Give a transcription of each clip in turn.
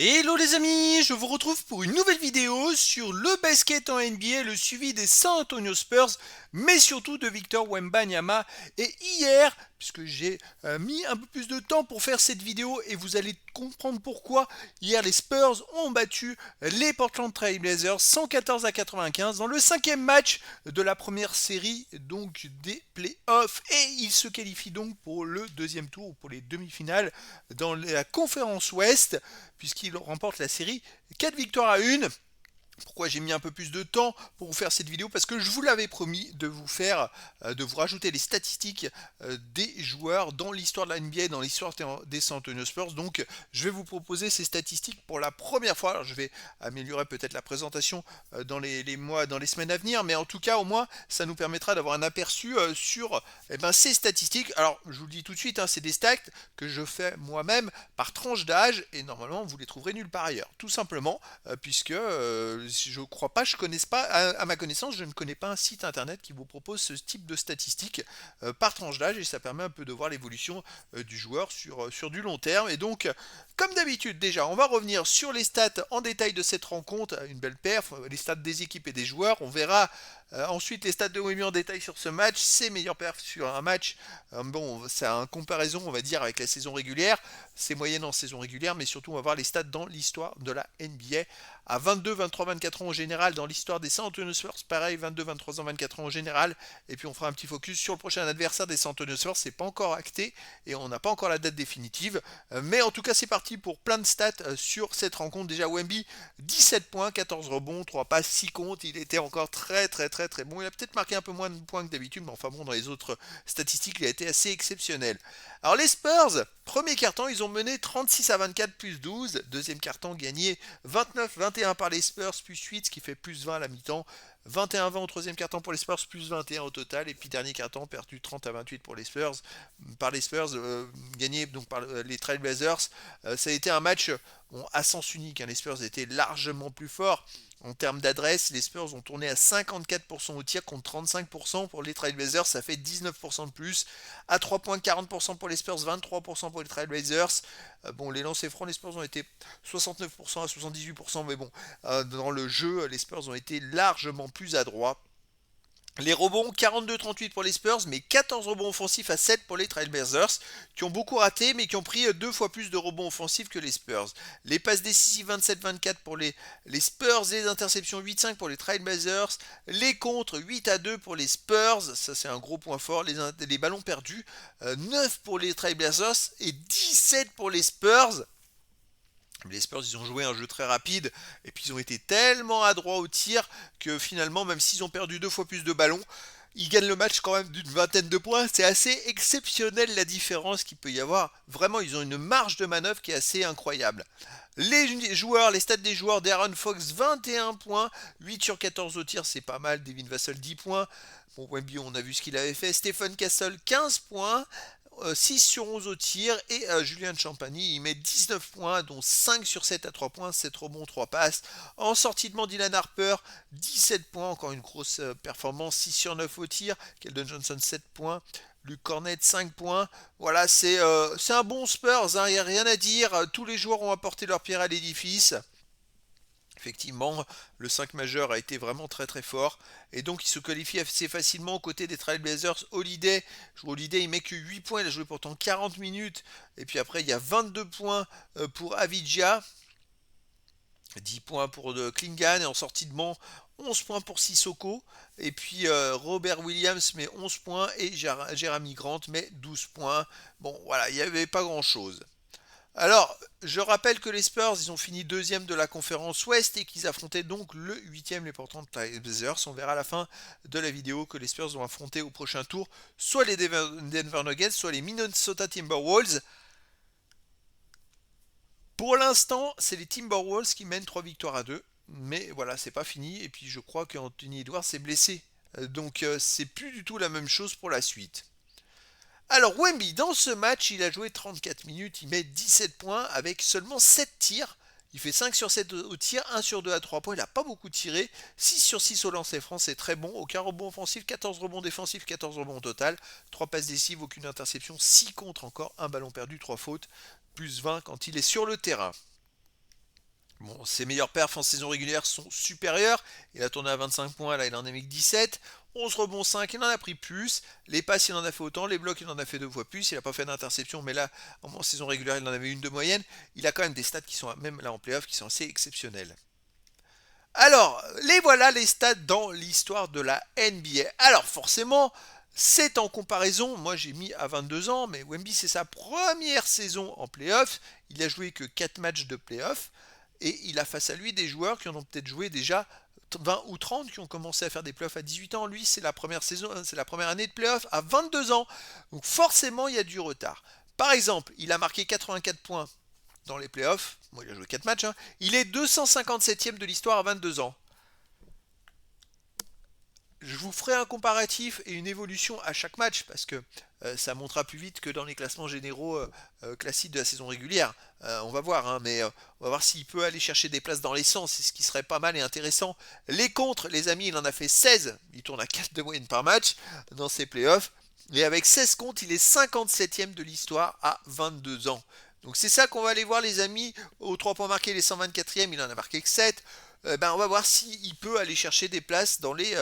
Hello les amis, je vous retrouve pour une nouvelle vidéo sur le basket en NBA, le suivi des San Antonio Spurs, mais surtout de Victor Wembanyama. Et hier, puisque j'ai mis un peu plus de temps pour faire cette vidéo et vous allez comprendre pourquoi, hier les Spurs ont battu les Portland Trail Blazers 114 à 95 dans le cinquième match de la première série donc des playoffs et ils se qualifient donc pour le deuxième tour ou pour les demi-finales dans la conférence Ouest puisqu'il remporte la série 4 victoires à 1. Pourquoi j'ai mis un peu plus de temps pour vous faire cette vidéo? Parce que je vous l'avais promis de vous faire, de vous rajouter les statistiques des joueurs dans l'histoire de la NBA, dans l'histoire des San Antonio Spurs. Donc, je vais vous proposer ces statistiques pour la première fois. Alors, je vais améliorer peut-être la présentation dans les mois, dans les semaines à venir, mais en tout cas, au moins, ça nous permettra d'avoir un aperçu sur ces statistiques. Alors, je vous le dis tout de suite, hein, c'est des stats que je fais moi-même par tranche d'âge et normalement, vous les trouverez nulle part ailleurs. Tout simplement, puisque je crois pas, je connais pas, à ma connaissance, je ne connais pas un site internet qui vous propose ce type de statistiques par tranche d'âge et ça permet un peu de voir l'évolution du joueur sur du long terme. Et donc, comme d'habitude, déjà, on va revenir sur les stats en détail de cette rencontre, une belle perf, les stats des équipes et des joueurs. On verra ensuite les stats de Wemby en détail sur ce match, ses meilleures perfs sur un match. Bon, c'est en comparaison, on va dire, avec la saison régulière, ses moyennes en saison régulière, mais surtout, on va voir les stats dans l'histoire de la NBA à 22, 23, 24 ans en général dans l'histoire des San Antonio Spurs, pareil 22, 23 ans, 24 ans en général. Et puis on fera un petit focus sur le prochain adversaire des San Antonio Spurs, c'est pas encore acté et on n'a pas encore la date définitive. Mais en tout cas c'est parti pour plein de stats sur cette rencontre. Déjà Wemby 17 points, 14 rebonds, 3 passes, 6 comptes. Il était encore très bon. Il a peut-être marqué un peu moins de points que d'habitude, mais enfin bon dans les autres statistiques il a été assez exceptionnel. Alors les Spurs, premier quart-temps, ils ont mené 36 à 24 plus 12. Deuxième quart-temps gagné 29-21 par les Spurs plus 8, ce qui fait plus 20 à la mi-temps. 21-20 au troisième quart-temps pour les Spurs, plus 21 au total. Et puis dernier quart-temps, perdu 30 à 28 pour les Spurs. Par les Spurs, gagné donc par les Trailblazers. Ça a été un match à sens unique. Hein. Les Spurs étaient largement plus forts. En termes d'adresse, les Spurs ont tourné à 54% au tir contre 35% pour les Trailblazers, ça fait 19% de plus. À 3 points, 40% pour les Spurs, 23% pour les Trailblazers. Bon, les lancers francs, les Spurs ont été 69% à 78%, mais bon, dans le jeu, les Spurs ont été largement plus adroits. Les rebonds, 42-38 pour les Spurs, mais 14 rebonds offensifs à 7 pour les Trailblazers, qui ont beaucoup raté, mais qui ont pris deux fois plus de rebonds offensifs que les Spurs. Les passes décisives, 27-24 pour les Spurs, les interceptions, 8-5 pour les Trailblazers, les contres, 8-2 pour les Spurs, ça c'est un gros point fort, les ballons perdus, 9 pour les Trailblazers et 17 pour les Spurs. Les Spurs, ils ont joué un jeu très rapide et puis ils ont été tellement adroits au tir que finalement, même s'ils ont perdu deux fois plus de ballons, ils gagnent le match quand même d'une vingtaine de points. C'est assez exceptionnel la différence qu'il peut y avoir. Vraiment, ils ont une marge de manœuvre qui est assez incroyable. Les joueurs, les stats des joueurs, Darren Fox 21 points, 8 sur 14 au tir, c'est pas mal. Devin Vassell 10 points. Bon, Wemby, on a vu ce qu'il avait fait. Stephen Castle 15 points. 6 sur 11 au tir et Julien Champagny il met 19 points dont 5 sur 7 à 3 points, 7 rebonds, 3 passes. En sortie de banc, Dylan Harper 17 points, encore une grosse performance, 6 sur 9 au tir. Keldon Johnson 7 points. Luke Cornet 5 points. Voilà, c'est un bon Spurs, hein, il n'y a rien à dire. Tous les joueurs ont apporté leur pierre à l'édifice. Effectivement, le 5 majeur a été vraiment très fort. Et donc il se qualifie assez facilement aux côtés des Trailblazers. Holiday il met que 8 points, il a joué pourtant 40 minutes. Et puis après il y a 22 points pour Avidja. 10 points pour Klingan et en sortie de banc 11 points pour Sissoko et puis Robert Williams met 11 points et Jeremy Grant met 12 points. Bon voilà, il n'y avait pas grand chose. Alors, je rappelle que les Spurs, ils ont fini deuxième de la conférence Ouest et qu'ils affrontaient donc le huitième, les Portland Blazers. On verra à la fin de la vidéo que les Spurs vont affronter au prochain tour soit les Denver Nuggets, soit les Minnesota Timberwolves. Pour l'instant, c'est les Timberwolves qui mènent 3 victoires à 2. Mais voilà, c'est pas fini. Et puis je crois qu'Anthony Edwards s'est blessé. Donc c'est plus du tout la même chose pour la suite. Alors Wemby, dans ce match, il a joué 34 minutes, il met 17 points avec seulement 7 tirs. Il fait 5 sur 7 au tir, 1 sur 2 à 3 points, il n'a pas beaucoup tiré. 6 sur 6 au lancer franc, c'est très bon. Aucun rebond offensif, 14 rebonds défensifs, 14 rebonds au total. 3 passes décisives, aucune interception, 6 contre encore, 1 ballon perdu, 3 fautes. Plus 20 quand il est sur le terrain. Bon, ses meilleurs perfs en saison régulière sont supérieurs. Il a tourné à 25 points, là il en a mis que 17. 11 rebonds 5, il en a pris plus. Les passes, il en a fait autant. Les blocs, il en a fait 2 fois plus. Il n'a pas fait d'interception, mais là, en saison régulière, il en avait une de moyenne. Il a quand même des stats qui sont, même là en playoff, qui sont assez exceptionnels. Alors, les voilà les stats dans l'histoire de la NBA. Alors, forcément, c'est en comparaison. Moi, j'ai mis à 22 ans, mais Wemby, c'est sa première saison en playoff. Il a joué que 4 matchs de playoff. Et il a face à lui des joueurs qui en ont peut-être joué déjà 20 ou 30, qui ont commencé à faire des playoffs à 18 ans. Lui, c'est la première saison, c'est la première année de playoff à 22 ans. Donc forcément, il y a du retard. Par exemple, il a marqué 84 points dans les playoffs. Bon, il a joué 4 matchs, hein. Il est 257e de l'histoire à 22 ans. Je vous ferai un comparatif et une évolution à chaque match parce que ça montera plus vite que dans les classements généraux classiques de la saison régulière. On va voir, hein, mais on va voir s'il peut aller chercher des places dans les 100, c'est ce qui serait pas mal et intéressant. Les contres, les amis, il en a fait 16. Il tourne à 4 de moyenne par match dans ses playoffs. Et avec 16 comptes, il est 57e de l'histoire à 22 ans. Donc c'est ça qu'on va aller voir les amis. Aux 3 points marqués, les 124e, il en a marqué que 7. On va voir s'il peut aller chercher des places dans les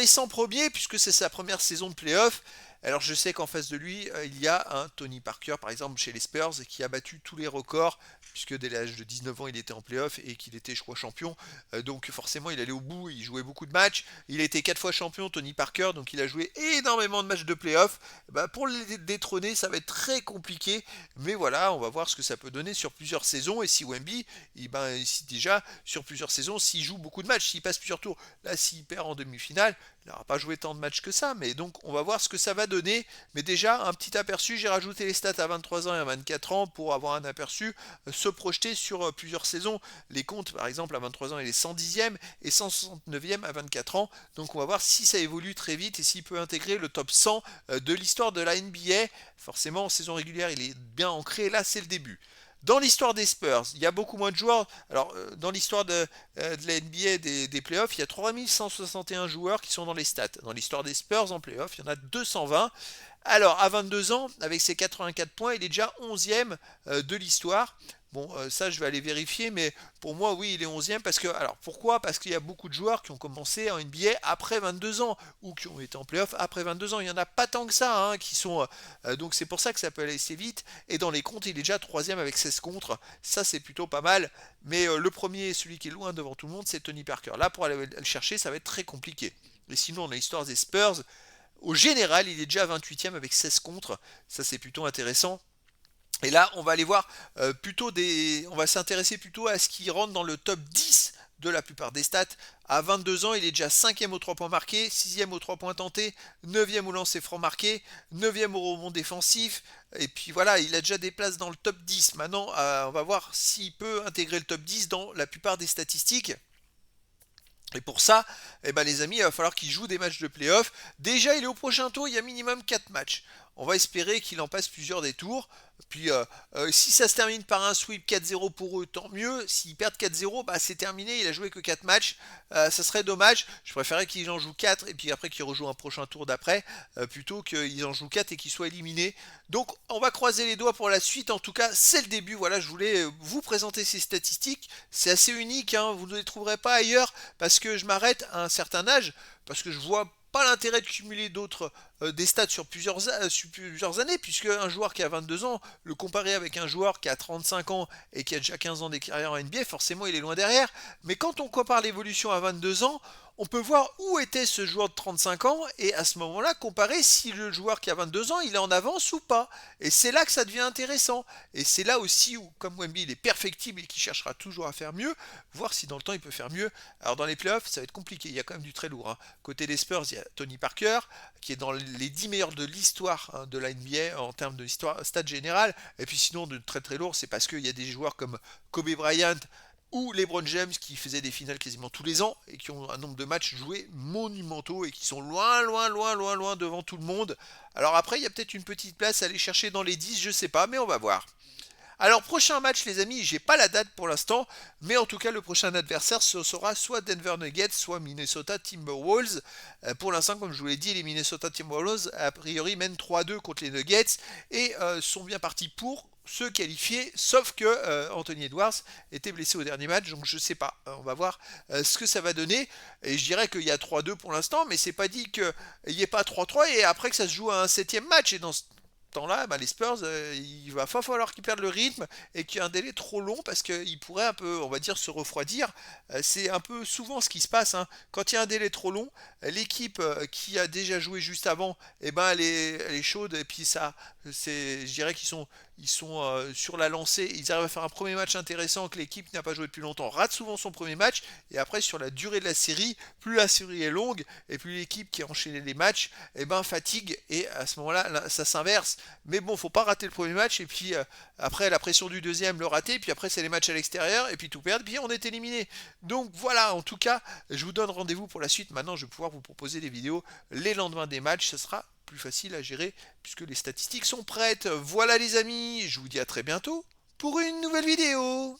100 premiers, puisque c'est sa première saison de playoff. Alors je sais qu'en face de lui, il y a un Tony Parker, par exemple, chez les Spurs, qui a battu tous les records, puisque dès l'âge de 19 ans, il était en playoff et qu'il était, je crois, champion. Donc forcément, il allait au bout, il jouait beaucoup de matchs. Il a été 4 fois champion, Tony Parker, donc il a joué énormément de matchs de playoff. Pour le détrôner, ça va être très compliqué, mais voilà, on va voir ce que ça peut donner sur plusieurs saisons. Et si Wemby, déjà sur plusieurs saisons, s'il joue beaucoup de matchs, s'il passe plusieurs tours, là, s'il perd en demi-finale, il n'aura pas joué tant de matchs que ça, mais donc on va voir ce que ça va donner. Mais déjà, un petit aperçu, j'ai rajouté les stats à 23 ans et à 24 ans pour avoir un aperçu, se projeter sur plusieurs saisons. Les comptes, par exemple, à 23 ans, il est 110e et 169e à 24 ans. Donc on va voir si ça évolue très vite et s'il peut intégrer le top 100 de l'histoire de la NBA. Forcément, en saison régulière, il est bien ancré. Là, c'est le début. Dans l'histoire des Spurs, il y a beaucoup moins de joueurs. Alors, dans l'histoire de la NBA des playoffs, il y a 3161 joueurs qui sont dans les stats. Dans l'histoire des Spurs en playoffs, il y en a 220. Alors, à 22 ans, avec ses 84 points, il est déjà 11e de l'histoire. Bon, ça, je vais aller vérifier, mais pour moi, oui, il est 11e parce que, alors pourquoi? Parce qu'il y a beaucoup de joueurs qui ont commencé en NBA après 22 ans ou qui ont été en playoff après 22 ans. Il n'y en a pas tant que ça, hein, qui sont. Donc, c'est pour ça que ça peut aller assez vite. Et dans les comptes, il est déjà 3e avec 16 contre. Ça, c'est plutôt pas mal. Mais le premier, celui qui est loin devant tout le monde, c'est Tony Parker. Là, pour aller le chercher, ça va être très compliqué. Et sinon, dans l'histoire des Spurs, au général, il est déjà 28e avec 16 contre. Ça, c'est plutôt intéressant. Et là, on va aller voir on va s'intéresser plutôt à ce qui rentre dans le top 10 de la plupart des stats. À 22 ans, il est déjà 5e aux 3 points marqués, 6e aux 3 points tentés, 9e au lancer franc marqué, 9e au rebond défensif. Et puis voilà, il a déjà des places dans le top 10. Maintenant, on va voir s'il peut intégrer le top 10 dans la plupart des statistiques. Et pour ça, les amis, il va falloir qu'il joue des matchs de playoff. Déjà, il est au prochain tour, il y a minimum 4 matchs. On va espérer qu'il en passe plusieurs des tours. Puis si ça se termine par un sweep 4-0 pour eux, tant mieux. S'ils perdent 4-0, c'est terminé. Il a joué que 4 matchs. Ça serait dommage. Je préférerais qu'ils en jouent 4 et puis après qu'ils rejouent un prochain tour d'après, plutôt qu'ils en jouent 4 et qu'ils soient éliminés. Donc on va croiser les doigts pour la suite. En tout cas, c'est le début. Voilà, je voulais vous présenter ces statistiques. C'est assez unique, hein. Vous ne les trouverez pas ailleurs parce que je m'arrête à un certain âge, parce que je vois pas l'intérêt de cumuler d'autres des stats sur plusieurs années, puisque un joueur qui a 22 ans, le comparer avec un joueur qui a 35 ans et qui a déjà 15 ans de carrière en NBA, forcément il est loin derrière. Mais quand on compare l'évolution à 22 ans, on peut voir où était ce joueur de 35 ans et à ce moment-là comparer si le joueur qui a 22 ans il est en avance ou pas. Et c'est là que ça devient intéressant. Et c'est là aussi où, comme Wemby il est perfectible et qu'il cherchera toujours à faire mieux, voir si dans le temps il peut faire mieux. Alors dans les playoffs, ça va être compliqué, il y a quand même du très lourd, hein. Côté des Spurs, il y a Tony Parker, qui est dans les 10 meilleurs de l'histoire, hein, de la NBA en termes de stade général. Et puis sinon, de très très lourd, c'est parce qu'il y a des joueurs comme Kobe Bryant ou LeBron James qui faisaient des finales quasiment tous les ans et qui ont un nombre de matchs joués monumentaux et qui sont loin, loin, loin, loin, loin devant tout le monde. Alors après, il y a peut-être une petite place à aller chercher dans les 10, je sais pas, mais on va voir. Alors prochain match les amis, j'ai pas la date pour l'instant, mais en tout cas le prochain adversaire ce sera soit Denver Nuggets, soit Minnesota Timberwolves. Pour l'instant comme je vous l'ai dit, les Minnesota Timberwolves a priori mènent 3-2 contre les Nuggets et sont bien partis pour se qualifier, sauf que Anthony Edwards était blessé au dernier match, donc je sais pas. On va voir ce que ça va donner. Et je dirais qu'il y a 3-2 pour l'instant, mais c'est pas dit qu'il n'y ait pas 3-3 et après que ça se joue à un septième match. Et dans ce temps-là, bah, les Spurs, il va pas falloir qu'ils perdent le rythme et qu'il y ait un délai trop long parce qu'ils pourraient un peu, on va dire, se refroidir. C'est un peu souvent ce qui se passe, hein. Quand il y a un délai trop long, l'équipe qui a déjà joué juste avant, eh ben, elle est chaude et puis ça, je dirais ils sont sur la lancée, ils arrivent à faire un premier match intéressant que l'équipe qui n'a pas joué depuis longtemps rate souvent son premier match et après sur la durée de la série, plus la série est longue et plus l'équipe qui a enchaîné les matchs, eh ben, fatigue et à ce moment-là ça s'inverse. Mais bon, faut pas rater le premier match et puis après la pression du deuxième le rater, et puis après c'est les matchs à l'extérieur et puis tout perdre, et puis on est éliminé. Donc voilà, en tout cas, je vous donne rendez-vous pour la suite. Maintenant, je vais pouvoir vous proposer des vidéos les lendemains des matchs, ça sera plus facile à gérer puisque les statistiques sont prêtes. Voilà les amis, je vous dis à très bientôt pour une nouvelle vidéo.